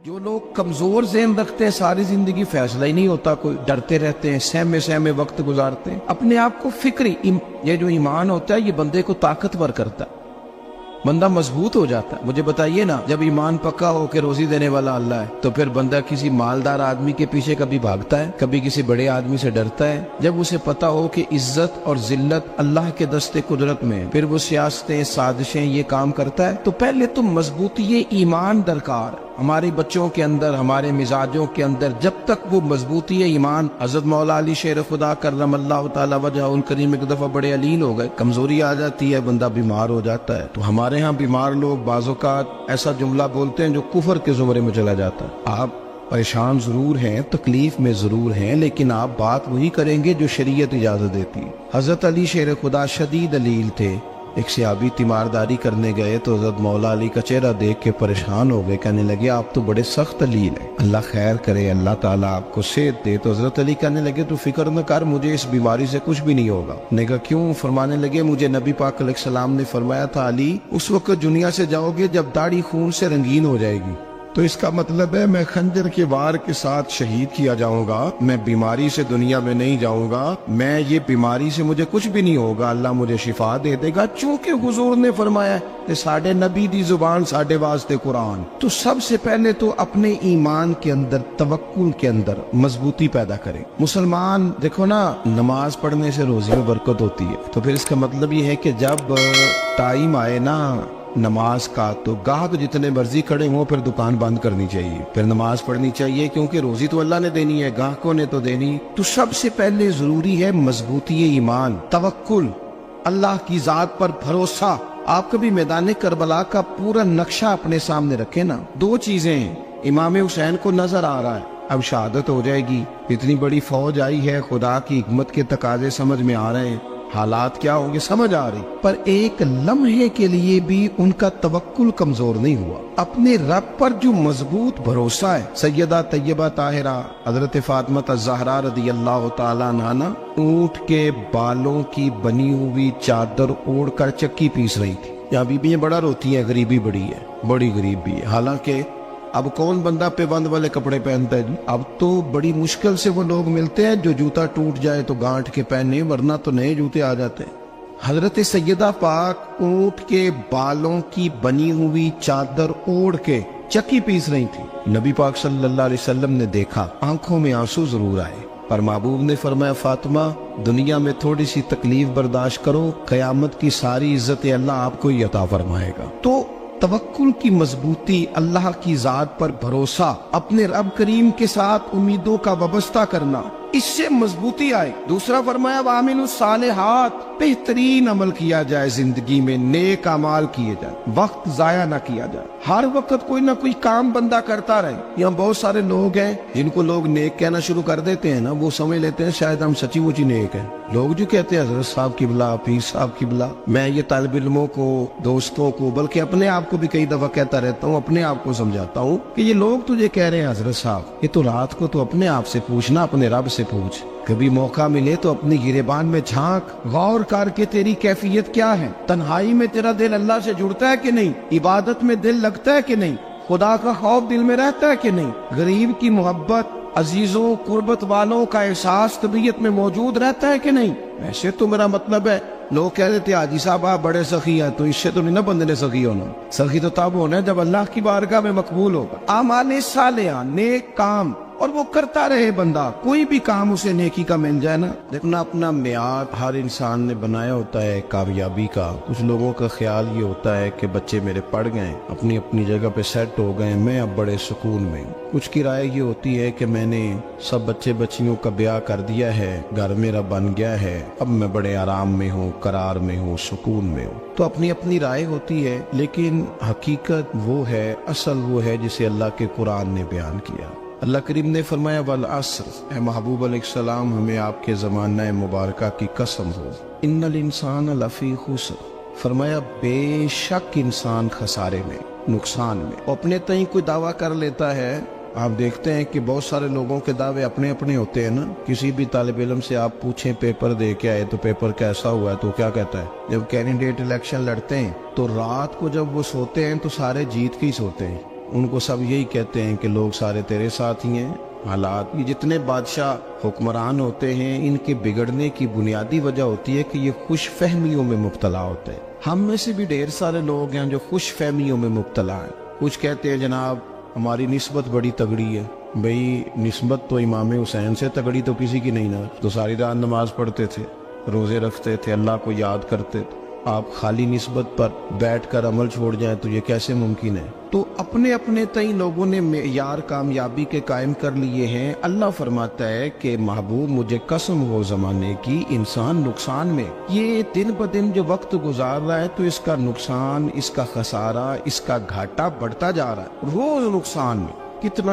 جو لوگ کمزور ذہن رکھتے ہیں ساری زندگی فیصلہ ہی نہیں ہوتا، کوئی ڈرتے رہتے ہیں، سہمے سہمے وقت گزارتے ہیں، اپنے آپ کو فکری یہ جو ایمان ہوتا ہے یہ بندے کو طاقتور کرتا ہے، بندہ مضبوط ہو جاتا ہے۔ مجھے بتائیے نا، جب ایمان پکا ہو کہ روزی دینے والا اللہ ہے تو پھر بندہ کسی مالدار آدمی کے پیچھے کبھی بھاگتا ہے، کبھی کسی بڑے آدمی سے ڈرتا ہے؟ جب اسے پتا ہو کہ عزت اور ذلت اللہ کے دستے قدرت میں ہے، پھر وہ سیاستیں سازشیں یہ کام کرتا ہے۔ تو پہلے تو مضبوطی ایمان درکار ہمارے بچوں کے اندر، ہمارے مزاجوں کے اندر، جب تک وہ مضبوطی ایمان۔ حضرت مولا علی شیر خدا کرم اللہ تعالی وجہہ الکریم ایک دفعہ بڑے علیل ہو گئے، کمزوری آ جاتی ہے، بندہ بیمار ہو جاتا ہے۔ تو ہمارے ہاں بیمار لوگ بعض اوقات ایسا جملہ بولتے ہیں جو کفر کے زمرے میں چلا جاتا ہے۔ آپ پریشان ضرور ہیں، تکلیف میں ضرور ہیں، لیکن آپ بات وہی کریں گے جو شریعت اجازت دیتی ہے۔ حضرت علی شیر خدا شدید علیل تھے، ایک صحابی تیمارداری کرنے گئے تو حضرت مولا علی کا چہرہ دیکھ کے پریشان ہو گئے، کہنے لگے آپ تو بڑے سخت علیل ہیں، اللہ خیر کرے، اللہ تعالیٰ آپ کو صحت دے۔ تو حضرت علی کہنے لگے تو فکر نہ کر، مجھے اس بیماری سے کچھ بھی نہیں ہوگا۔ نے کہا کیوں؟ فرمانے لگے مجھے نبی پاک علیہ السلام نے فرمایا تھا علی اس وقت دنیا سے جاؤ گے جب داڑھی خون سے رنگین ہو جائے گی، تو اس کا مطلب ہے میں خنجر کے وار کے ساتھ شہید کیا جاؤں گا، میں بیماری سے دنیا میں نہیں جاؤں گا، میں یہ بیماری سے مجھے کچھ بھی نہیں ہوگا، اللہ مجھے شفا دے دے گا، چونکہ حضور نے فرمایا کہ ساڈے نبی دی زبان ساڈے واسطے قرآن۔ تو سب سے پہلے تو اپنے ایمان کے اندر، توکل کے اندر مضبوطی پیدا کریں۔ مسلمان دیکھو نا، نماز پڑھنے سے روزی میں برکت ہوتی ہے، تو پھر اس کا مطلب یہ ہے کہ جب ٹائم آئے نا نماز کا تو گاہک جتنے مرضی کھڑے ہوں پھر دکان بند کرنی چاہیے، پھر نماز پڑھنی چاہیے، کیونکہ روزی تو اللہ نے دینی ہے، گاہکوں نے تو دینی۔ تو سب سے پہلے ضروری ہے مضبوطی ایمان، توکل، اللہ کی ذات پر بھروسہ۔ آپ کبھی میدان کربلا کا پورا نقشہ اپنے سامنے رکھیں نا، دو چیزیں ہیں، امام حسین کو نظر آ رہا ہے اب شہادت ہو جائے گی، اتنی بڑی فوج آئی ہے، خدا کی حکمت کے تقاضے سمجھ میں آ رہے ہیں، حالات کیا ہوں گے سمجھ آ رہی، پر ایک لمحے کے لیے بھی ان کا توکل کمزور نہیں ہوا۔ اپنے رب پر جو مضبوط بھروسہ ہے، سیدہ طیبہ طاہرہ حضرت فاطمہ الزہرا رضی اللہ تعالیٰ عنہا اونٹ کے بالوں کی بنی ہوئی چادر اوڑھ کر چکی پیس رہی تھی۔ یہاں بیویاں بڑا روتی ہیں، غریبی بڑی ہے، بڑی غریب بھی ہے، حالانکہ اب کون بندہ پیبند والے کپڑے پہنتا ہے جی؟ اب تو بڑی مشکل سے وہ لوگ ملتے ہیں جو جوتا ٹوٹ جائے تو گانٹھ کے پہنے، ورنہ تو نئے جوتے آ جاتے ہیں۔ حضرت سیدہ پاک اونٹ کے بالوں کی بنی ہوئی چادر اوڑھ کے چکی پیس رہی تھی۔ نبی پاک صلی اللہ علیہ وسلم نے دیکھا، آنکھوں میں آنسو ضرور آئے، پر محبوب نے فرمایا فاطمہ دنیا میں تھوڑی سی تکلیف برداشت کرو، قیامت کی ساری عزت اللہ آپ کو ہی عطا فرمائے گا۔ تو توکل کی مضبوطی، اللہ کی ذات پر بھروسہ، اپنے رب کریم کے ساتھ امیدوں کا وابستہ کرنا، اس سے مضبوطی آئے۔ دوسرا فرمایا وَعَمِلُوا الصَّالِحَاتِ، بہترین عمل کیا جائے زندگی میں، نیک اعمال کیے جائے، وقت ضائع نہ کیا جائے، ہر وقت کوئی نہ کوئی کام بندہ کرتا رہے۔ یہاں بہت سارے لوگ ہیں جن کو لوگ نیک کہنا شروع کر دیتے ہیں نا، وہ سمجھ لیتے ہیں شاید ہم سچی مچی نیک ہیں۔ لوگ جو کہتے ہیں حضرت صاحب کی بلا، پیر صاحب کی بلا، میں یہ طالب علموں کو، دوستوں کو، بلکہ اپنے آپ کو بھی کئی دفعہ کہتا رہتا ہوں، اپنے آپ کو سمجھاتا ہوں کہ یہ لوگ تجھے کہہ رہے ہیں حضرت صاحب، یہ تو رات کو تو اپنے آپ سے پوچھنا، اپنے رب سے پوچھ، کبھی موقع ملے تو اپنی گریبان میں جھانک، غور کر کے تیری کیفیت کیا ہے، تنہائی میں تیرا دل اللہ سے جڑتا ہے کہ نہیں، عبادت میں دل لگتا ہے کہ نہیں، خدا کا خوف دل میں رہتا ہے کہ نہیں، غریب کی محبت، عزیزوں قربت والوں کا احساس طبیعت میں موجود رہتا ہے کہ نہیں۔ ویسے تو میرا مطلب ہے، لوگ کہہ دیتے ہیں حاجی صاحب آپ بڑے سخی ہیں، تو اس سے تو نہیں نا بندے نے سخی ہونا، سخی تو تب ہونا ہے جب اللہ کی بارگاہ میں مقبول ہوگا۔ اعمال صالحہ، نیک کام، اور وہ کرتا رہے بندہ، کوئی بھی کام اسے نیکی کا مل جائے نا۔ دیکھنا اپنا معیار ہر انسان نے بنایا ہوتا ہے کامیابی کا۔ کچھ لوگوں کا خیال یہ ہوتا ہے کہ بچے میرے پڑھ گئے، اپنی اپنی جگہ پہ سیٹ ہو گئے، میں اب بڑے سکون میں ہوں۔ کچھ کی رائے یہ ہوتی ہے کہ میں نے سب بچے بچیوں کا بیاہ کر دیا ہے، گھر میرا بن گیا ہے، اب میں بڑے آرام میں ہوں، قرار میں ہوں، سکون میں ہوں۔ تو اپنی اپنی رائے ہوتی ہے، لیکن حقیقت وہ ہے، اصل وہ ہے جسے اللہ کے قرآن نے بیان کیا۔ اللہ کریم نے فرمایا والعصر، اے محبوب علیہ السلام ہمیں آپ کے زمانہ مبارکہ کی قسم ہو، ان الانسان لفی خسر، فرمایا بے شک انسان خسارے میں، نقصان میں۔ اپنے تئیں کوئی دعویٰ کر لیتا ہے، آپ دیکھتے ہیں کہ بہت سارے لوگوں کے دعوے اپنے اپنے ہوتے ہیں نا۔ کسی بھی طالب علم سے آپ پوچھیں پیپر دے کے آئے تو پیپر کیسا ہوا ہے، تو کیا کہتا ہے؟ جب کینڈیڈیٹ الیکشن لڑتے ہیں تو رات کو جب وہ سوتے ہیں تو سارے جیت کے ہی سوتے ہیں، ان کو سب یہی کہتے ہیں کہ لوگ سارے تیرے ساتھ ہی ہیں. حالات یہ جتنے بادشاہ حکمران ہوتے ہیں ان کے بگڑنے کی بنیادی وجہ ہوتی ہے کہ یہ خوش فہمیوں میں مبتلا ہوتے ہیں. ہم میں سے بھی ڈھیر سارے لوگ ہیں جو خوش فہمیوں میں مبتلا ہیں. کچھ کہتے ہیں جناب ہماری نسبت بڑی تگڑی ہے. بھئی نسبت تو امام حسین سے تگڑی تو کسی کی نہیں نا. تو ساری رات نماز پڑھتے تھے, روزے رکھتے تھے, اللہ کو یاد کرتے تھے. آپ خالی نسبت پر بیٹھ کر عمل چھوڑ جائیں تو یہ کیسے ممکن ہے؟ تو اپنے اپنے تئیں لوگوں نے معیار کامیابی کے قائم کر لیے ہیں. اللہ فرماتا ہے کہ محبوب مجھے قسم ہو زمانے کی انسان نقصان میں. یہ دن بدن جو وقت گزار رہا ہے تو اس کا نقصان, اس کا خسارہ, اس کا گھاٹا بڑھتا جا رہا ہے روز نقصان میں.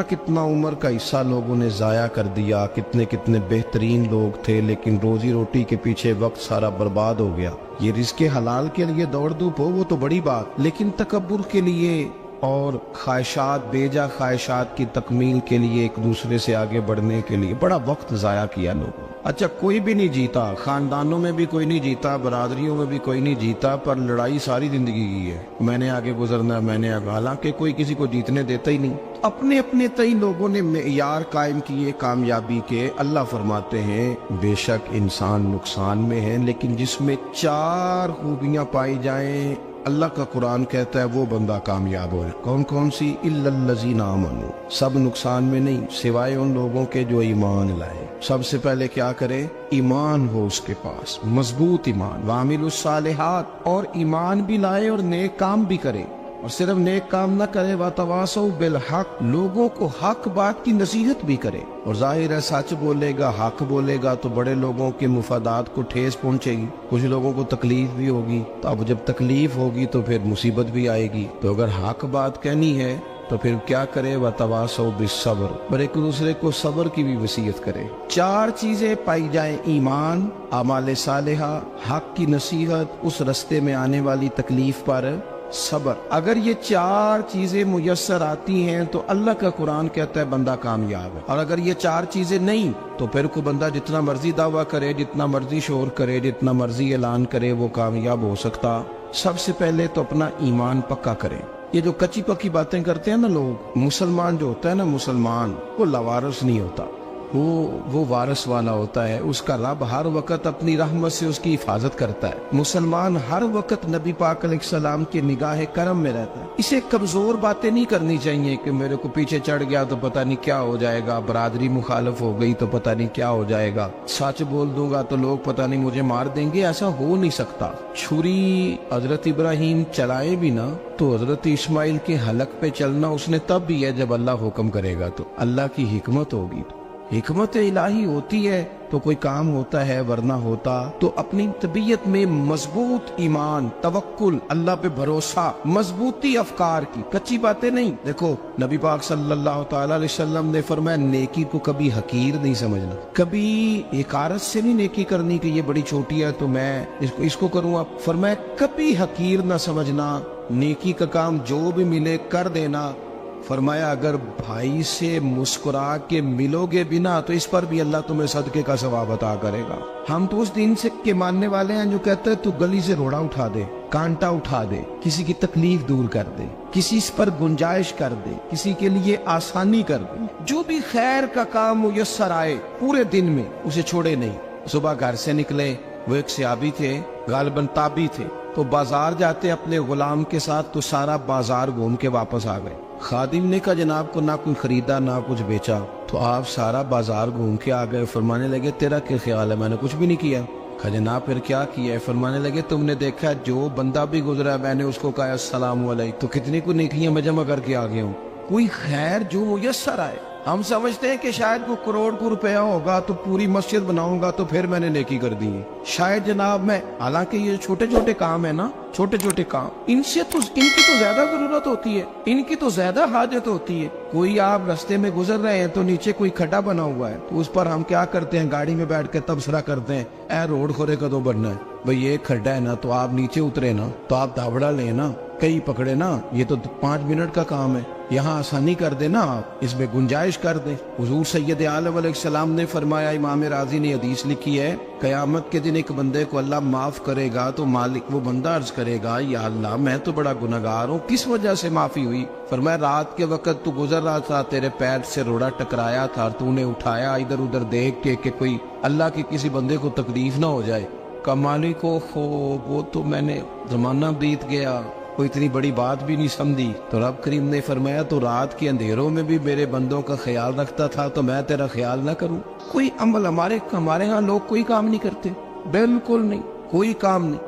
کتنا عمر کا حصہ لوگوں نے ضائع کر دیا. کتنے بہترین لوگ تھے لیکن روزی روٹی کے پیچھے وقت سارا برباد ہو گیا. یہ رزق حلال کے لیے دوڑ دھوپ ہو وہ تو بڑی بات, لیکن تکبر کے لیے اور خواہشات, بیجا خواہشات کی تکمیل کے لیے, ایک دوسرے سے آگے بڑھنے کے لیے بڑا وقت ضائع کیا لوگوں. اچھا کوئی بھی نہیں جیتا, خاندانوں میں بھی کوئی نہیں جیتا, برادریوں میں بھی کوئی نہیں جیتا, پر لڑائی ساری زندگی کی ہے. میں نے آگے گزرنا, میں نے آگے, حالانکہ کوئی کسی کو جیتنے دیتا ہی نہیں. اپنے اپنے تئیں لوگوں نے معیار قائم کیے کامیابی کے. اللہ فرماتے ہیں بے شک انسان نقصان میں ہے, لیکن جس میں 4 خوبیاں پائی جائیں اللہ کا قرآن کہتا ہے وہ بندہ کامیاب ہو. کون کون سی؟ الا الذین آمنوا. سب نقصان میں نہیں سوائے ان لوگوں کے جو ایمان لائے. سب سے پہلے کیا کرے؟ ایمان ہو اس کے پاس, مضبوط ایمان. وعملوا الصالحات, اور ایمان بھی لائے اور نیک کام بھی کرے. اور صرف نیک کام نہ کرے, وتواصوا بالحق, لوگوں کو حق بات کی نصیحت بھی کرے. اور ظاہر ہے سچ بولے گا, حق بولے گا تو بڑے لوگوں کے مفادات کو ٹھیس پہنچے گی, کچھ لوگوں کو تکلیف بھی ہوگی. تو اب جب تکلیف ہوگی تو پھر مصیبت بھی آئے گی. تو اگر حق بات کہنی ہے تو پھر کیا کرے؟ وتواصوا بالصبر, اور ایک دوسرے کو صبر کی بھی وصیت کرے. 4 چیزیں پائی جائیں, ایمان, اعمال صالحہ, حق کی نصیحت, اس رستے میں آنے والی تکلیف پر صبر. اگر یہ 4 چیزیں میسر آتی ہیں تو اللہ کا قرآن کہتا ہے بندہ کامیاب ہے. اور اگر یہ 4 چیزیں نہیں تو پھر کوئی بندہ جتنا مرضی دعویٰ کرے, جتنا مرضی شور کرے, جتنا مرضی اعلان کرے, وہ کامیاب ہو سکتا. سب سے پہلے تو اپنا ایمان پکا کرے. یہ جو کچی پکی باتیں کرتے ہیں نا لوگ, مسلمان جو ہوتا ہے نا, مسلمان وہ لاوارث نہیں ہوتا, وہ وارث والا ہوتا ہے. اس کا رب ہر وقت اپنی رحمت سے اس کی حفاظت کرتا ہے. مسلمان ہر وقت نبی پاک علیہ السلام کے نگاہ کرم میں رہتا ہے. اسے کمزور باتیں نہیں کرنی چاہیے کہ میرے کو پیچھے چڑھ گیا تو پتہ نہیں کیا ہو جائے گا, برادری مخالف ہو گئی تو پتہ نہیں کیا ہو جائے گا, سچ بول دوں گا تو لوگ پتہ نہیں مجھے مار دیں گے. ایسا ہو نہیں سکتا. چھری حضرت ابراہیم چلائے بھی نا تو حضرت اسماعیل کے حلق پہ چلنا اس نے تب بھی ہے جب اللہ حکم کرے گا. تو اللہ کی حکمت ہوگی, حکمت الہی ہوتی ہے تو کوئی کام ہوتا ہے, ورنہ ہوتا. تو اپنی طبیعت میں مضبوط ایمان, توکل, اللہ پہ بھروسہ, مضبوطی افکار کی, کچی باتیں نہیں. دیکھو نبی پاک صلی اللہ تعالی علیہ وسلم نے فرمایا نیکی کو کبھی حقیر نہیں سمجھنا, کبھی حقارت سے نہیں نیکی کرنی کہ یہ بڑی چھوٹی ہے تو میں اس کو کروں. اب فرمایا کبھی حقیر نہ سمجھنا, نیکی کا کام جو بھی ملے کر دینا. فرمایا اگر بھائی سے مسکرا کے ملو گے بنا تو اس پر بھی اللہ تمہیں صدقے کا ثواب عطا کرے گا. ہم تو اس دین سے کے ماننے والے ہیں جو کہتے ہیں تو گلی سے روڑا اٹھا دے, کانٹا اٹھا دے, کسی کی تکلیف دور کر دے, کسی پر گنجائش کر دے, کسی کے لیے آسانی کر دے. جو بھی خیر کا کام میسر آئے پورے دن میں اسے چھوڑے نہیں. صبح گھر سے نکلے, وہ ایک صحابی تھے, غالباً تابعی تھے, تو بازار جاتے اپنے غلام کے ساتھ تو سارا بازار گھوم کے واپس آ گئے. خادم نے کہا جناب کو نہ کوئی خریدا نہ کچھ بیچا, تو آپ سارا بازار گھوم کے آ گئے. فرمانے لگے تیرا کیا خیال ہے؟ میں نے کچھ بھی نہیں کیا. کہا جناب پھر کیا کیا ہے؟ فرمانے لگے تم نے دیکھا جو بندہ بھی گزرا میں نے اس کو کہا السلام علیکم, تو کتنی کو نیکیاں میں جمع کر کے آ گیا ہوں. کوئی خیر جو میسر آئے. ہم سمجھتے ہیں کہ شاید کو کروڑ کو روپیہ ہوگا تو پوری مسجد بناؤں گا تو پھر میں نے نیکی کر دی ہے. شاید جناب میں, حالانکہ یہ چھوٹے چھوٹے کام ہے نا, چھوٹے چھوٹے کام, ان کی تو زیادہ ضرورت ہوتی ہے, ان کی تو زیادہ حاجت ہوتی ہے. کوئی آپ رستے میں گزر رہے ہیں تو نیچے کوئی کھڈا بنا ہوا ہے تو اس پر ہم کیا کرتے ہیں, گاڑی میں بیٹھ کے تبصرہ کرتے ہیں اے روڈ کھورے کدو بننا ہے. بھئی یہ کھڈا ہے نا تو آپ نیچے اترے نا, تو آپ دھاوڑا لیں نا, کئی پکڑے نا, یہ تو 5 منٹ کا کام ہے. यहाँ आसानी कर देना, आप इसमें गुंजाइश कर दें। हुजूर सैयद आलम अलैहिस्सलाम ने फरमाया, इमाम राजी ने हदीस लिखी है, कयामत के दिन एक बंदे को अल्लाह माफ करेगा तो मालिक वो बंदा अर्ज करेगा, या अल्लाह मैं तो बड़ा गुनहगार हूँ, किस वजह से माफी हुई? फरमाया, रात के वक्त तू गुजर रहा था, तेरे पैर से रोड़ा टकराया था, तूने उठाया इधर उधर देख के कि कोई अल्लाह के किसी बंदे को तकलीफ ना हो जाए। का मालिक को वो तो मैंने जमाना बीत गया, कोई इतनी बड़ी बात भी नहीं समझी। तो रब करीम ने फरमाया, तो रात के अंधेरों में भी मेरे बंदों का ख्याल रखता था, तो मैं तेरा ख्याल ना करूं? कोई अमल हमारे यहाँ लोग कोई काम नहीं करते, बिल्कुल नहीं, कोई काम नहीं,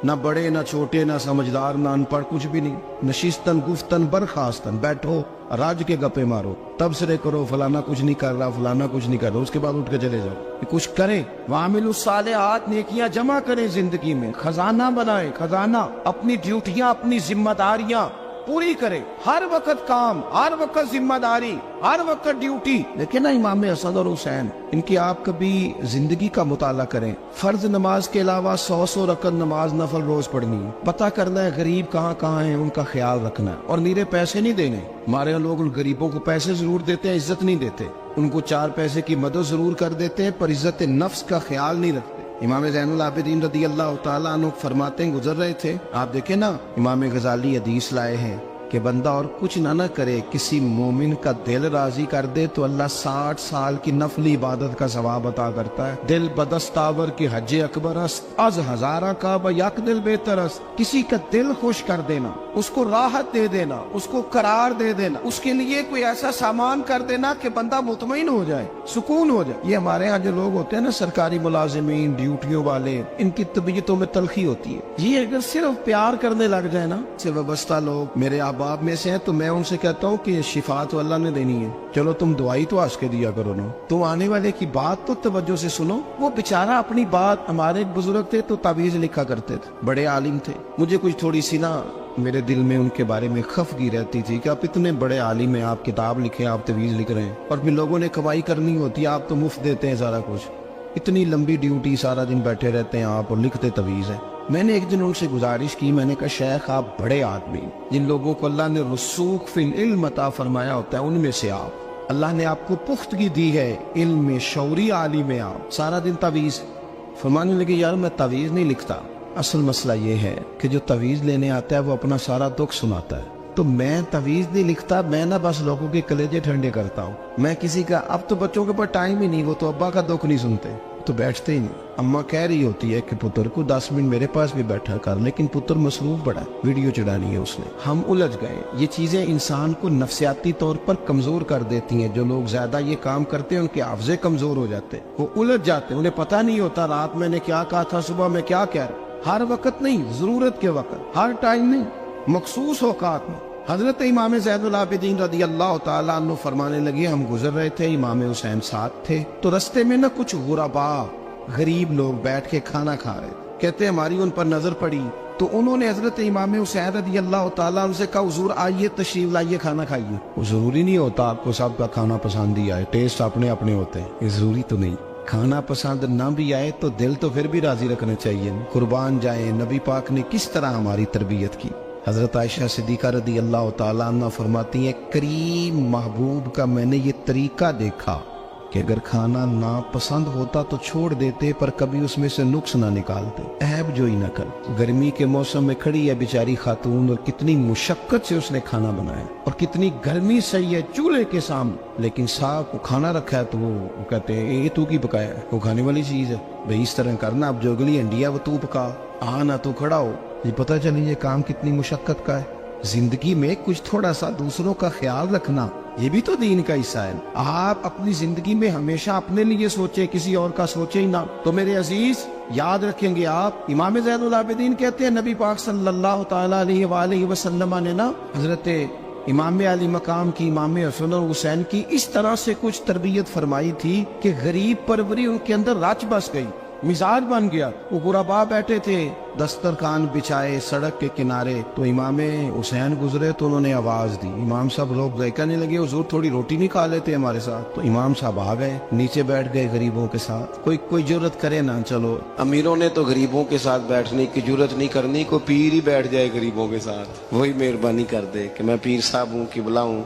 ना बड़े ना छोटे ना समझदार ना अनपढ़, कुछ भी नहीं। नशिस्तन गुफ्तन बरखास्तन, बैठो राज के गप्पे मारो, तबसरे करो, फलाना कुछ नहीं कर रहा, फलाना कुछ नहीं कर रहा, उसके बाद उठ के चले जाओ। कुछ करें, वामिलुस सालिहात, नेकियां जमा करें जिंदगी में, खजाना बनाए, खजाना, अपनी ड्यूटियां अपनी जिम्मेदारियां पूरी करें, हर वक्त काम, हर वक्त जिम्मेदारी, हर वक्त ड्यूटी। देखिए ना इमाम हसन और हुसैन, इनकी आप कभी जिंदगी का मुताला करें, फर्ज नमाज के अलावा 100 रकत नमाज नफल रोज पढ़नी है, पता करना है गरीब कहाँ कहाँ है, उनका ख्याल रखना है, और नीरे पैसे नहीं देने। हमारे यहाँ लोग उन गरीबों को पैसे जरूर देते हैं, इज्जत नहीं देते, उनको 4 पैसे की मदद जरूर कर देते हैं, पर इज्जत नफ्स का ख्याल नहीं रखते। इमाम ज़ैनुल आबिदीन रदी अल्लाह ताला अन्हु फरमाते हैं, गुजर रहे थे, आप देखें ना, इमाम गजाली हदीस लाए हैं कि बंदा और कुछ ना करे, किसी मोमिन का दिल राजी कर दे तो अल्लाह 60 साल की नफली इबादत का सवाब अता करता है। दिल बदस्तावर की हज अकबर अज हजारा का बयक दिल बेतरस, किसी का दिल खुश कर देना, उसको राहत दे देना, उसको करार दे देना, उसके लिए कोई ऐसा सामान कर देना कि बंदा मुतमईन हो जाए, सुकून हो जाए। ये हमारे यहाँ जो लोग होते हैं ना, सरकारी मुलाजिमीन, ड्यूटियों वाले, इनकी तबीयतों में तलखी होती है। ये अगर सिर्फ प्यार करने लग जाए ना, से वाबस्ता लोग मेरे आप में से हैं, तो मैं उनसे कहता हूँ कि शिफा तो अल्लाह ने देनी है, चलो तुम दुआई तो आज के दिया करो ना, तुम आने वाले की बात तो तवज्जो से सुनो। वो बेचारा अपनी बात, हमारे एक बुजुर्ग थे तो तावीज लिखा करते थे, बड़े आलिम थे, मुझे कुछ थोड़ी सी ना मेरे दिल में उनके बारे में खफगी रहती थी कि आप इतने बड़े आलिम हैं, आप किताब लिखे, आप तवीज लिख रहे हैं, और फिर लोगों ने कमाई करनी होती है, आप तो मुफ्त देते हैं सारा कुछ, इतनी लंबी ड्यूटी, सारा दिन बैठे रहते हैं आप और लिखते तवीज है। मैंने एक दिन उनसे गुजारिश की, मैंने कहा शेख आप बड़े आदमी, जिन लोगों को अल्लाह ने रसूख फिल इल्म अता फरमाया होता है, उनमें से आप, अल्लाह ने आपको पुख्तगी दी है इल्म में, शौरी आलिम में, आप सारा दिन तवीज। फरमाने लगे, यार मैं तवीज नहीं लिखता, असल मसला ये है कि जो तवीज लेने आता है वो अपना सारा दुख सुनाता है, तो मैं तवीज नहीं लिखता, मैं ना बस लोगों के कलेजे ठंडे करता हूँ। मैं किसी का, अब तो बच्चों के पास टाइम ही नहीं, वो तो अब्बा का दुख नहीं सुनते, तो बैठते ही नहीं। अम्मा कह रही होती है कि पुत्र को 10 मिनट मेरे पास भी बैठा कर, लेकिन पुत्र मसरूफ बड़ा, वीडियो चढ़ानी है उसने। हम उलझ गए। ये चीजें इंसान को नफ्सियाती तौर पर कमजोर कर देती हैं। जो लोग ज्यादा ये काम करते हैं उनके हाफजे कमजोर हो जाते हैं, वो उलझ जाते हैं, उन्हें पता नहीं होता रात मैंने क्या कहा था, सुबह में क्या कह रहा। हर वक्त नहीं, जरूरत के वक्त, हर टाइम नहीं, मखसूस औकात में। हजरत इमाम ज़ैनुल आबिदीन रदी अल्लाह ताला अन्हु फरमाने लगे, हम गुजर रहे थे, इमाम हुसैन साथ थे, तो रस्ते में ना कुछ गुरबा, गरीब लोग बैठ के खाना खा रहे, कहते हमारी उन पर नजर पड़ी, तो उन्होंने हजरत इमाम हुसैन रदी अल्लाह ताला उनसे कहा, हुजूर आइए तशरीफ लाइए, खाना खाइए। वो जरूरी नहीं होता आपको सबका खाना पसंद ही आए, टेस्ट अपने अपने होते हैं, ये जरूरी तो नहीं। खाना पसंद ना भी आए तो दिल तो फिर भी राजी रखने चाहिए। कुर्बान जाए, नबी पाक ने किस तरह हमारी तरबियत की। हजरत आयशा सिद्दीका रदी अल्लाह ताला अन्हा फरमाती है, करीम महबूब का मैंने ये तरीका देखा कि अगर खाना ना पसंद होता तो छोड़ देते, पर कभी उसमें से नुक्स ना निकालते, ऐब जो ही न कर। गर्मी के मौसम में खड़ी है बेचारी खातून, और कितनी मुशक्कत से उसने खाना बनाया, और कितनी गर्मी सही है चूल्हे के सामने, लेकिन साहब को खाना रखा है तो वो कहते हैं ये तू की पकाया है, वो खाने वाली चीज है भाई, इस तरह करना, अब जो अगली हंडिया वो तू पका, ना तो खड़ा हो। ये पता चले ये काम कितनी मुशक्कत का है। जिंदगी में कुछ थोड़ा सा दूसरों का ख्याल रखना, ये भी तो दीन का हिस्सा है। आप अपनी जिंदगी में हमेशा अपने लिए सोचे, किसी और का सोचे ही ना। तो मेरे अजीज याद रखेंगे आप, इमाम ज़ैनुल आबिदीन कहते हैं, नबी पाक सल्लल्लाहु तआला अलैहि वसल्लम ने ना हजरत इमाम अली मकाम की, इमाम हसन और हुसैन की इस तरह से कुछ तरबियत फरमाई थी कि गरीब परवरी उनके अंदर रच बस गई। मिजाज बन गया। वो गुरबा बैठे थे दस्तरखान बिछाए सड़क के किनारे, तो इमाम हुसैन गुजरे तो उन्होंने आवाज दी। इमाम साहब लोग कहने लगे हुजूर थोड़ी रोटी नहीं खा लेते हमारे साथ। तो इमाम साहब आ गए, नीचे बैठ गए गरीबों के साथ। कोई जुर्रत करे ना, चलो अमीरों ने तो गरीबों के साथ बैठने की जुर्रत नहीं करनी, कोई पीर ही बैठ जाए गरीबों के साथ, वही मेहरबानी कर दे कि मैं पीर साहब हूँ किबला हूँ,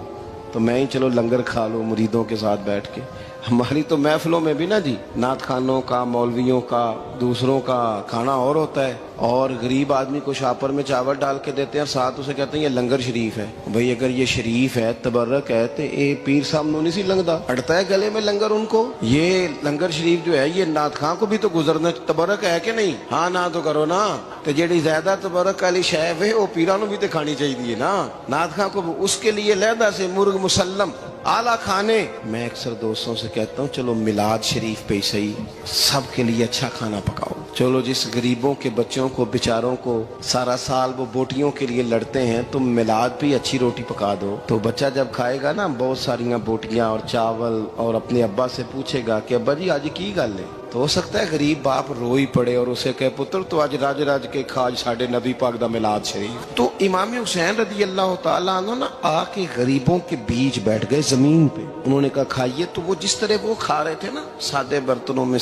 तो मैं ही चलो लंगर खा लूँ मुरीदों के साथ बैठ के। हमारी तो महफिलों में भी ना जी, नात खानों का, मौलवियों का, दूसरों का खाना और होता है, और गरीब आदमी को शापर में चावल डाल के देते हैं, साथ उसे कहते हैं ये लंगर शरीफ है। भाई अगर ये शरीफ है, तबर्रक है, तो ये पीर साहब नहीं सी लंगदा, अड़ता है गले में लंगर उनको। ये लंगर शरीफ जो है ये नात खां को भी तो गुजरना, तबर्रक है कि नहीं? हाँ ना तो करो ना, तो जेड़ी ज्यादा तबर्रक वाली शैव है वो पीरा भी तो खानी चाहिए ना। नात खां को उसके लिए लहदा से मुर्ग मुसल्लम आला खाने। मैं अक्सर दोस्तों से कहता हूँ चलो मिलाद शरीफ पे सही सबके लिए अच्छा खाना पकाओ। चलो जिस गरीबों के बच्चों को बेचारों को सारा साल वो बोटियों के लिए लड़ते हैं, तुम मिलाद पे अच्छी रोटी पका दो, तो बच्चा जब खाएगा ना बहुत सारियां बोटियां और चावल, और अपने अब्बा से पूछेगा कि अब्बा जी आज की गल है, तो हो सकता है गरीब बाप रो ही पड़े और उसे कहे पुत्र तो आज राज राज के खाज साढ़े नबी पाक दा मिलाद शरीफ। तो इमाम हुसैन रदी अल्लाह तआला अन्हु ना आके गरीबों के बीच बैठ गए जमीन पे। उन्होंने कहा खाइए, तो वो जिस तरह वो खा रहे थे ना सादे बर्तनों में,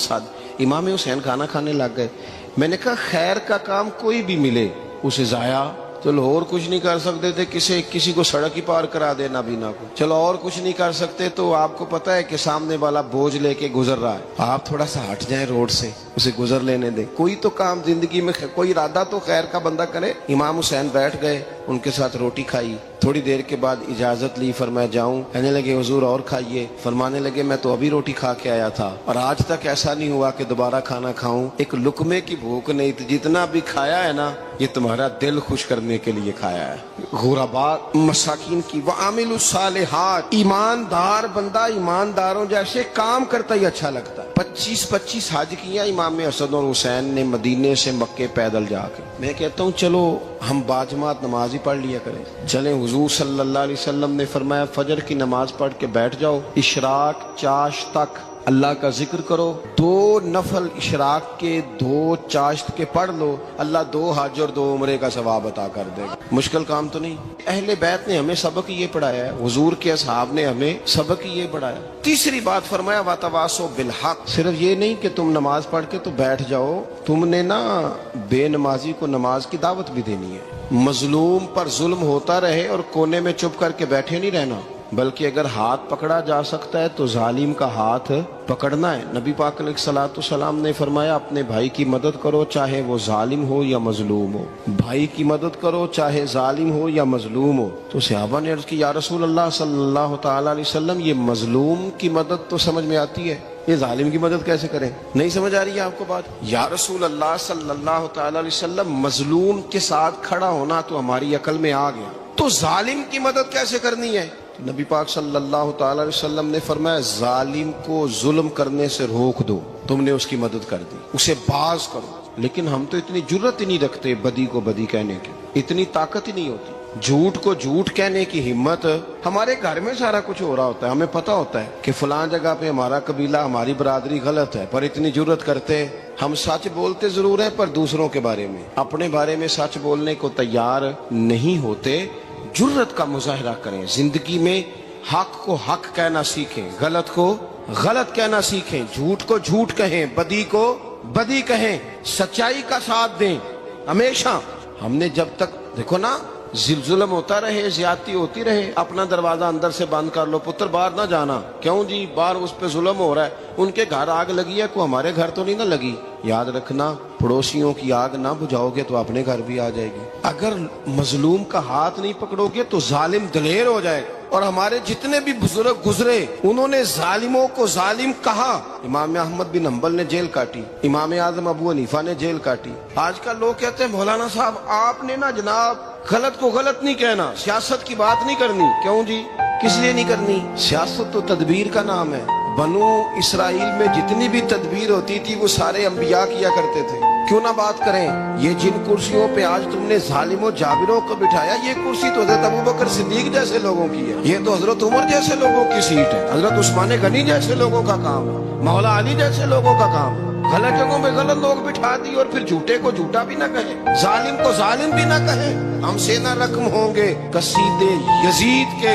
इमाम हुसैन खाना खाने लग गए। मैंने कहा खैर का काम कोई भी मिले उसे जाया, चलो और कुछ नहीं कर सकते थे, किसी को सड़क ही पार करा देना बीना को, चलो और कुछ नहीं कर सकते, तो आपको पता है कि सामने वाला बोझ लेके गुजर रहा है, आप थोड़ा सा हट जाएं रोड से, उसे गुजर लेने दें। कोई तो काम जिंदगी में, कोई इरादा तो खैर का बंदा करे। इमाम हुसैन बैठ गए, उनके साथ रोटी खाई, थोड़ी देर के बाद इजाजत ली, फरमाया जाऊं? कहने लगे हुजूर और खाइए। फरमाने लगे मैं तो अभी रोटी खा के आया था और आज तक ऐसा नहीं हुआ कि दोबारा खाना खाऊं, एक लुकमे की भूख नहीं थी, जितना भी खाया है ना ये तुम्हारा दिल खुश करने के लिए खाया है। गुरबा मसाकिन की व आमिलुस सालिहात, ईमानदार बंदा ईमानदारों जैसे काम करता ही अच्छा लगता है। 25-25 हज किया इमाम हसन और हुसैन ने मदीने से मक्के पैदल जाके। मैं कहता हूँ चलो हम बाजमात नमाज ही पढ़ लिया करें। चले हुजूर सल्लल्लाहु अलैहि वसल्लम ने फरमाया फजर की नमाज पढ़ के बैठ जाओ, इशराक चाश तक अल्लाह का जिक्र करो, 2 नफल इशराक के 2 चाश्त के पढ़ लो, अल्लाह 2 हज और 2 उम्रे का सवाब अता कर देगा। मुश्किल काम तो नहीं। अहले बैत ने हमें सबक ये पढ़ाया है, हुजूर के असहाब ने हमें सबक ये पढ़ाया। तीसरी बात फरमाया वातवासो बिल हक, सिर्फ ये नहीं कि तुम नमाज पढ़ के तो बैठ जाओ, तुमने ना बेनमाजी को नमाज की दावत भी देनी है। मजलूम पर जुल्म होता रहे और कोने में चुप करके बैठे नहीं रहना, बल्कि अगर हाथ पकड़ा जा सकता है तो जालिम का हाथ पकड़ना है। नबी पाक अलैहिस्सलाम ने फरमाया अपने भाई की मदद करो चाहे वो जालिम हो या मजलूम हो, भाई की मदद करो चाहे जालिम हो या मजलूम हो। तो सहाबा ने अर्ज की या रसूल अल्लाह सल्लल्लाहु तआला अलैहि वसल्लम ये मजलूम की मदद तो समझ में आती है, ये जालिम की मदद कैसे करें? नहीं समझ आ रही है आपको बात? या रसूल अल्लाह सल्लल्लाहु तआला अलैहि वसल्लम मजलूम के साथ खड़ा होना तो हमारी अकल में आ गया, तो जालिम की मदद कैसे करनी है? तो नबी पाक सल्लल्लाहु तआला अलैहि वसल्लम ने फरमाया जालिम को जुल्म करने से रोक दो, तुमने उसकी मदद कर दी, उसे बाज करो। लेकिन हम तो इतनी जुर्रत ही नहीं रखते बदी को बदी कहने की, इतनी ताकत ही नहीं होती। झूठ को झूठ कहने की हिम्मत, हमारे घर में सारा कुछ हो रहा होता है, हमें पता होता है कि फलां जगह पे हमारा कबीला हमारी बरादरी गलत है, पर इतनी जुर्रत करते हम सच बोलते जरूर है पर दूसरों के बारे में, अपने बारे में सच बोलने को तैयार नहीं होते। जुर्रत का मुजाहरा करें, जिंदगी में हक को हक कहना सीखें, गलत को गलत कहना सीखें, झूठ को झूठ कहें, बदी को बदी कहें, सच्चाई का साथ दें हमेशा। हमने जब तक देखो ना जुल्म होता रहे, ज्यादती होती रहे, अपना दरवाजा अंदर से बंद कर लो, पुत्र बाहर ना जाना। क्यों जी? बाहर उस पे जुल्म हो रहा है, उनके घर आग लगी है, को हमारे घर तो नहीं ना लगी। याद रखना पड़ोसियों की आग ना बुझाओगे तो अपने घर भी आ जाएगी। अगर मजलूम का हाथ नहीं पकड़ोगे तो जालिम दलेर हो जाएगा। और हमारे जितने भी बुजुर्ग गुजरे उन्होंने जालिमों को जालिम कहा। इमाम अहमद बिन हंबल ने जेल काटी, इमाम आजम अबू हनीफा ने जेल काटी। आजकल लोग कहते हैं मौलाना साहब आपने ना जनाब गलत को गलत नहीं कहना, सियासत की बात नहीं करनी। क्यों जी? किस लिए नहीं करनी? सियासत तो तदबीर का नाम है। बनु इसराइल में जितनी भी तदबीर होती थी वो सारे अंबिया किया करते थे। क्यों ना बात करें? ये जिन कुर्सियों पे आज तुमने जालिमों जाबिरों को बिठाया, ये कुर्सी तो हजरत अबू बकर सिद्दीक जैसे लोगों की है, ये तो हजरत उमर जैसे लोगों की सीट है, हजरत उस्मान गनी जैसे लोगों का काम है, मौला अली जैसे लोगों का काम है। गलत जगहों पे गलत लोग बिठा दिए और फिर झूठे को झूठा भी ना कहे, जालिम को जालिम भी ना कहे। हमसे ना रकम होंगे कसीदे यजीद के,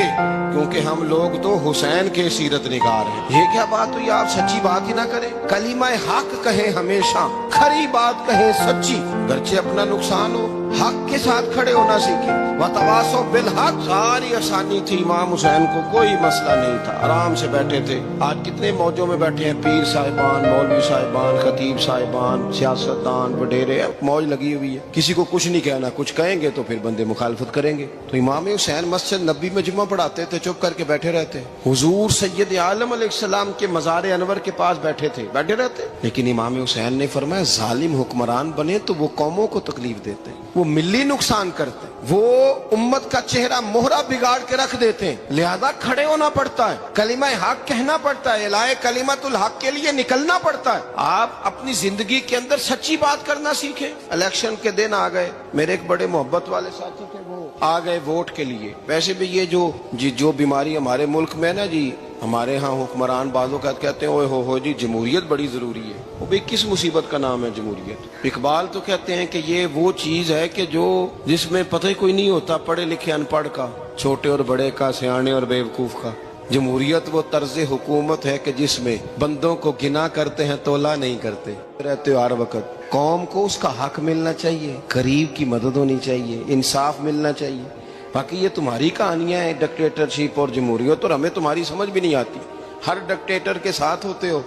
क्योंकि हम लोग तो हुसैन के सीरत निगार हैं। ये क्या बात हुई, आप सच्ची बात ही ना करें। कलीमा हक कहें हमेशा, खरी बात कहें सच्ची, गरचे अपना नुकसान हो, हक के साथ खड़े होना सीखे। वतवासो बिल हक, सारी आसानी थी। इमाम हुसैन को कोई मसला नहीं था, आराम से बैठे थे। आज कितने मौजों में बैठे हैं, पीर साहिबान, मौलवी साहिबान, खतीब साहिबान, सियासतदान, वडेरे, मौज लगी हुई है। किसी को कुछ नहीं कहना, कुछ कहेंगे तो फिर बंदे मुखालफत करेंगे। तो इमाम हुसैन मस्जिद नबी में जुम्मा पढ़ाते थे, चुप करके बैठे रहते। हुजूर सैयद आलम अलैहिस्सलाम के मज़ार अनवर के पास बैठे थे, बैठे रहते। लेकिन इमाम हुसैन ने फरमाया, जालिम हुक्मरान बने तो वो कौमों को तकलीफ देते, वो मिली नुकसान करते, वो उम्मत का चेहरा मोहरा बिगाड़ के रख देते हैं। लिहाजा खड़े होना पड़ता है, कलिमा हक कहना पड़ता है, इलाहे कलिमतुल हक के लिए निकलना पड़ता है। आप अपनी जिंदगी के अंदर सच्ची बात करना सीखें। इलेक्शन के दिन आ गए, मेरे एक बड़े मोहब्बत वाले साथी थे, वो आ गए वोट के लिए। वैसे भी ये जो बीमारी हमारे मुल्क में ना जी, हमारे यहाँ हुक्मरान बाजों का कहते हैं, ओए हो जी जमहूरियत बड़ी जरूरी है। वो भी किस मुसीबत का नाम है जमहूरियत। इकबाल तो कहते हैं कि ये वो चीज है कि जिसमें पता ही कोई नहीं होता, पढ़े लिखे अनपढ़ का, छोटे और बड़े का, सियाने और बेवकूफ का। जमहूरियत वो तर्ज हुकूमत है कि जिसमें बंदों को गिना करते हैं, तोला नहीं करते रहते हो हर वक्त। कौम को उसका हक मिलना चाहिए, गरीब की मदद होनी चाहिए, इंसाफ मिलना चाहिए। बाकी ये तुम्हारी कहानियां हैं डिक्टेटरशिप और जमहूरियत, और हमें तुम्हारी समझ भी नहीं आती। हर डिक्टेटर के साथ होते हो,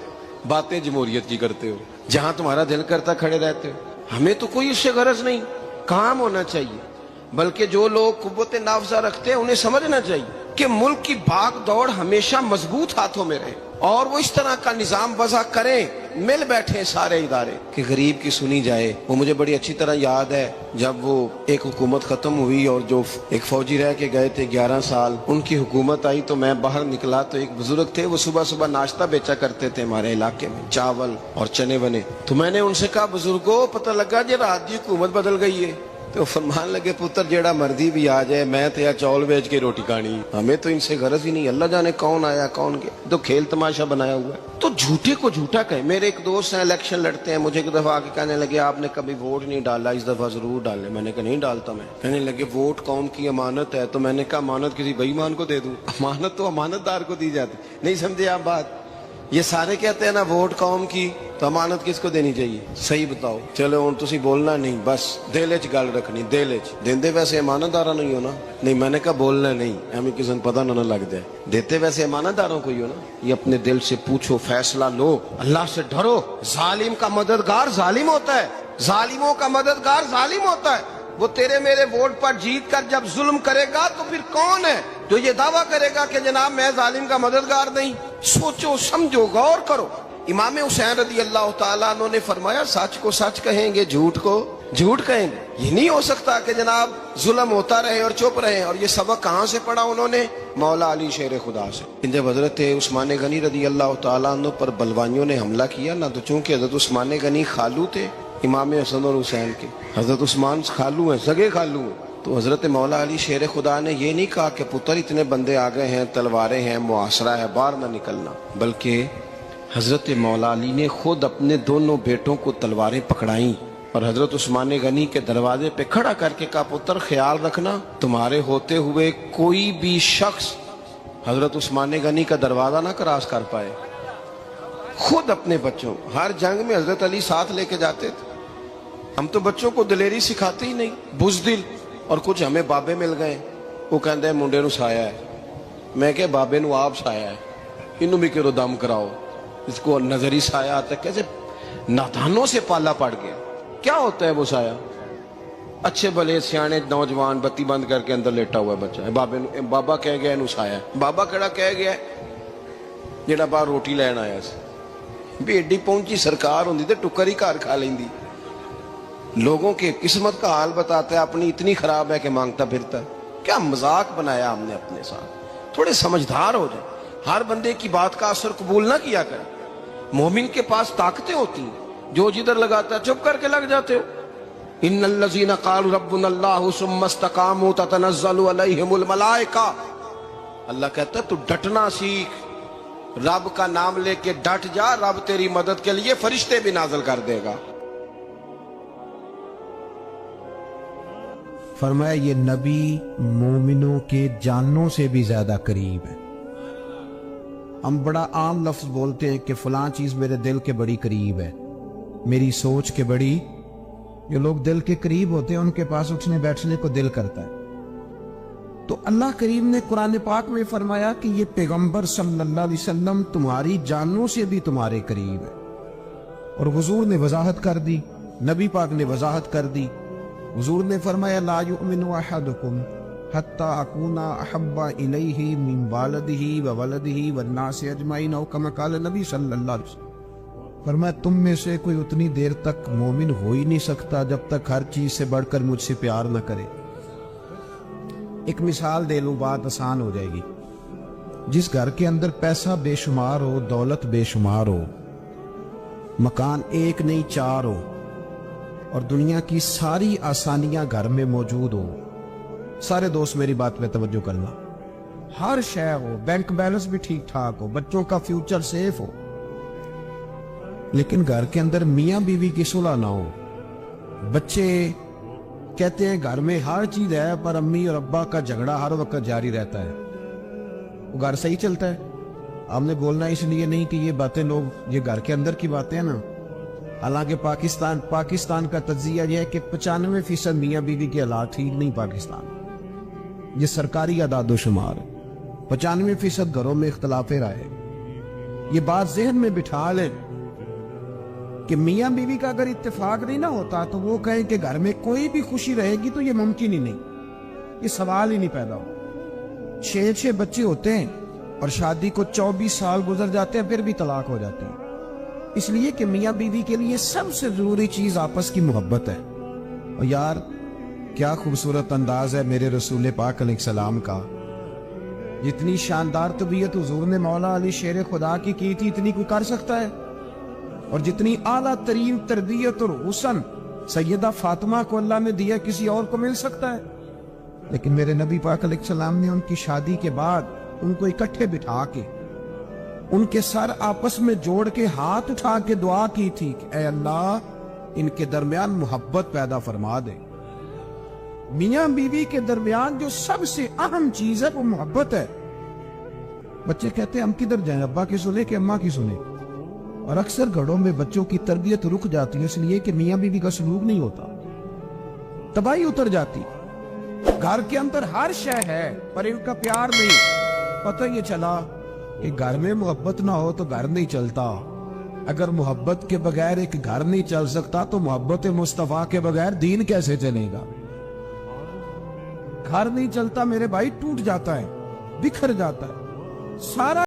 बातें जमहूरियत की करते हो, जहां तुम्हारा दिल करता खड़े रहते हो। हमें तो कोई इससे गरज नहीं, काम होना चाहिए। बल्कि जो लोग कुव्वत नाफजा रखते हैं उन्हें समझना चाहिए कि मुल्क की भाग दौड़ हमेशा मजबूत हाथों में रहे, और वो इस तरह का निजाम वज़ा करें, मिल बैठे सारे इदारे कि गरीब की सुनी जाए। वो मुझे बड़ी अच्छी तरह याद है, जब वो एक हुकूमत खत्म हुई और जो एक फौजी रह के गए थे 11 साल, उनकी हुकूमत आई तो मैं बाहर निकला तो एक बुजुर्ग थे, वो सुबह सुबह नाश्ता बेचा करते थे हमारे इलाके में, चावल और चने बने। तो मैंने उनसे कहा, बुजुर्गो पता लगा जी रात की हुकूमत बदल गई है। तो फरमान लगे, पुत्र जेड़ा मर्जी भी आ जाए, मैं तो या चौल बेच के रोटी खानी, हमें तो इनसे गरज ही नहीं। अल्लाह जाने कौन आया कौन गया, तो खेल तमाशा बनाया हुआ है। तो झूठे को झूठा कहे। मेरे एक दोस्त हैं, इलेक्शन लड़ते हैं, मुझे एक दफा आके कहने लगे, आपने कभी वोट नहीं डाला, इस दफा जरूर डालें। मैंने कहा नहीं डालता मैं। कहने लगे, वोट कौम की अमानत है। तो मैंने कहा, अमानत किसी बेईमान को दे दूं? अमानत तो अमानतदार को दी जाती। नहीं समझे आप बात? ये सारे कहते हैं ना वोट कौम की, तो अमानत किसको देनी चाहिए? सही बताओ। चलो हुण तुसी बोलना नहीं, बस दिल च गल रखनी, दिल च। देंदे वैसे अमानतदारा नहीं हो ना? नहीं, मैंने कहा बोलना नहीं, हमें किसी पता ना लग जाए। देते वैसे अमानतदारों को ही हो ना? ये अपने दिल से पूछो, फैसला लो, अल्लाह से डरो। जालिम का मददगार जालिम होता है, जालिमों का मददगार जालिम होता है। वो तेरे मेरे वोट पर जीत कर जब जुल्म करेगा तो फिर कौन है जो ये दावा करेगा कि जनाब मैं जालिम का मददगार नहीं? सोचो, समझो, गौर करो। इमाम हुसैन रदी अल्लाह तआला अन्हु ने फरमाया, सच को सच कहेंगे, झूठ को झूठ कहेंगे। ये नहीं हो सकता कि जनाब जुल्म होता रहे और चुप रहे। और ये सबक कहाँ से पढ़ा उन्होंने? मौला अली शेर खुदा से। जब हजरत उस्मान गनी रदी अल्लाह तआला अन्हु पर बलवानियों ने हमला किया ना, तो चूंकि हजरत उस्मान गनी खालू थे इमाम हसन और हुसैन के, हजरत उस्मान खालू हैं, सगे खालू हैं, तो हजरत मौला अली शेर खुदा ने ये नहीं कहा कि पुत्र इतने बंदे आ गए हैं, तलवारें हैं, मुआसरा है, बाहर ना निकलना, बल्कि हजरत मौला अली ने खुद अपने दोनों बेटों को तलवारें पकड़ाई और हजरत उस्मान गनी के दरवाजे पे खड़ा करके कहा, पुत्र ख्याल रखना, तुम्हारे होते हुए कोई भी शख्स हजरत उस्मान गनी का दरवाजा ना क्रॉस कर पाए। खुद अपने बच्चों, हर जंग में हजरत अली साथ लेके जाते थे। हम तो बच्चों को दलेरी सिखाते ही नहीं, बुज़दिल। और कुछ हमें बाबे मिल गए, वो कहते मुंडे नू साया है। मैं क्या बाबे नू आप साया है, इनू भी करो दम कराओ, इसको नजरी साया आता। कैसे नादानों से पाला पड़ गया। क्या होता है वो साया? अच्छे भले सियाने नौजवान बत्ती बंद करके अंदर लेटा हुआ बच्चा है, बाबा कह गया इनू साया है। बाबा केड़ा कह गया जेड़ा बाहर रोटी लैन आया सी। भी एडी पहुंची सरकार होंदी ते टुकर ही घर खा लेंदी। लोगों के किस्मत का हाल बताता है, अपनी इतनी खराब है कि मांगता फिरता। क्या मजाक बनाया हमने अपने साथ। थोड़े समझदार हो जाए, हर बंदे की बात का असर कबूल ना किया करें। मोमिन के पास ताकतें होती हैं, जो जिधर लगाता है चुप करके लग जाते हो। इन्नल्लज़ीना क़ालू रब्बुनल्लाहु सुम्मा इस्तक़ामू ततनज़्ज़लु अलैहिमुल मलाइका। अल्लाह कहता है तू डटना सीख, رب کا نام لے کے ڈٹ جا، رب تیری مدد کے لیے فرشتے بھی نازل کر دے گا۔ فرمایا یہ نبی مومنوں کے جانوں سے بھی زیادہ قریب ہے۔ ہم بڑا عام لفظ بولتے ہیں کہ فلاں چیز میرے دل کے بڑی قریب ہے، میری سوچ کے بڑی۔ جو لوگ دل کے قریب ہوتے ہیں ان کے پاس اٹھنے بیٹھنے کو دل کرتا ہے۔ تو اللہ کریم نے قرآن پاک میں فرمایا کہ یہ پیغمبر صلی اللہ علیہ وسلم تمہاری جانوں سے بھی تمہارے قریب ہے۔ اور حضور نے وضاحت کر دی، نبی پاک نے وضاحت کر دی۔ حضور نے فرمایا لا یؤمن احدکم حتی اکون احب الیہ من والدہ وولدہ والناس اجمعین، او کما قال نبی صلی اللہ علیہ وسلم۔ فرمایا تم میں سے کوئی اتنی دیر تک مومن ہو ہی نہیں سکتا جب تک ہر چیز سے بڑھ کر مجھ سے پیار نہ کرے۔ ایک مثال دے لوں، بات آسان ہو جائے گی۔ جس گھر کے اندر پیسہ بے شمار ہو، دولت بے شمار ہو، مکان ایک نہیں چار ہو، اور دنیا کی ساری آسانیاں گھر میں موجود ہو، سارے دوست میری بات پہ توجہ کرنا، ہر شے ہو، بینک بیلنس بھی ٹھیک ٹھاک ہو، بچوں کا فیوچر سیف ہو، لیکن گھر کے اندر میاں بیوی کی صلح نہ ہو، بچے کہتے ہیں گھر میں ہر چیز ہے پر امی اور ابا کا جھگڑا ہر وقت جاری رہتا ہے، وہ گھر صحیح چلتا ہے؟ ہم نے بولنا اس لیے نہیں کہ یہ باتیں لوگ، یہ گھر کے اندر کی باتیں ہیں نا۔ حالانکہ پاکستان کا تجزیہ یہ ہے کہ 95% میاں بیوی کے حالات ٹھیک نہیں پاکستان، یہ سرکاری اعداد و شمار ہے۔ 95% گھروں میں اختلاف رائے۔ یہ بات ذہن میں بٹھا لیں کہ میاں بیوی کا اگر اتفاق نہیں نہ ہوتا تو وہ کہیں کہ گھر میں کوئی بھی خوشی رہے گی تو یہ ممکن ہی نہیں، یہ سوال ہی نہیں پیدا ہو۔ 6 بچے ہوتے ہیں اور شادی کو 24 سال گزر جاتے ہیں، پھر بھی طلاق ہو جاتی ہے، اس لیے کہ میاں بیوی کے لیے سب سے ضروری چیز آپس کی محبت ہے۔ اور یار کیا خوبصورت انداز ہے میرے رسول پاک علیہ السلام کا، جتنی شاندار طبیعت حضور نے مولا علی شیر خدا کی تھی اتنی کوئی کر سکتا ہے؟ اور جتنی اعلیٰ ترین تربیت اور حسن سیدہ فاطمہ کو اللہ نے دیا کسی اور کو مل سکتا ہے؟ لیکن میرے نبی پاک علیہ السلام نے ان کی شادی کے بعد ان کو اکٹھے بٹھا کے ان کے سر آپس میں جوڑ کے ہاتھ اٹھا کے دعا کی تھی کہ اے اللہ ان کے درمیان محبت پیدا فرما دے۔ میاں بیوی کے درمیان جو سب سے اہم چیز ہے وہ محبت ہے۔ بچے کہتے ہیں ہم کدھر جائیں، ابا کی سنے کہ اماں کی سنے؟ اور اکثر گھروں میں بچوں کی تربیت رک جاتی ہے اس لیے کہ میاں بیوی کا سلوک نہیں ہوتا، تباہی اتر جاتی۔ گھر کے اندر ہر شے ہے پر ان کا پیار نہیں۔ پتہ یہ چلا کہ گھر میں محبت نہ ہو تو گھر نہیں چلتا۔ اگر محبت کے بغیر ایک گھر نہیں چل سکتا تو محبت مصطفیٰ کے بغیر دین کیسے چلے گا؟ گھر نہیں چلتا میرے بھائی، ٹوٹ جاتا ہے، بکھر جاتا ہے، سارا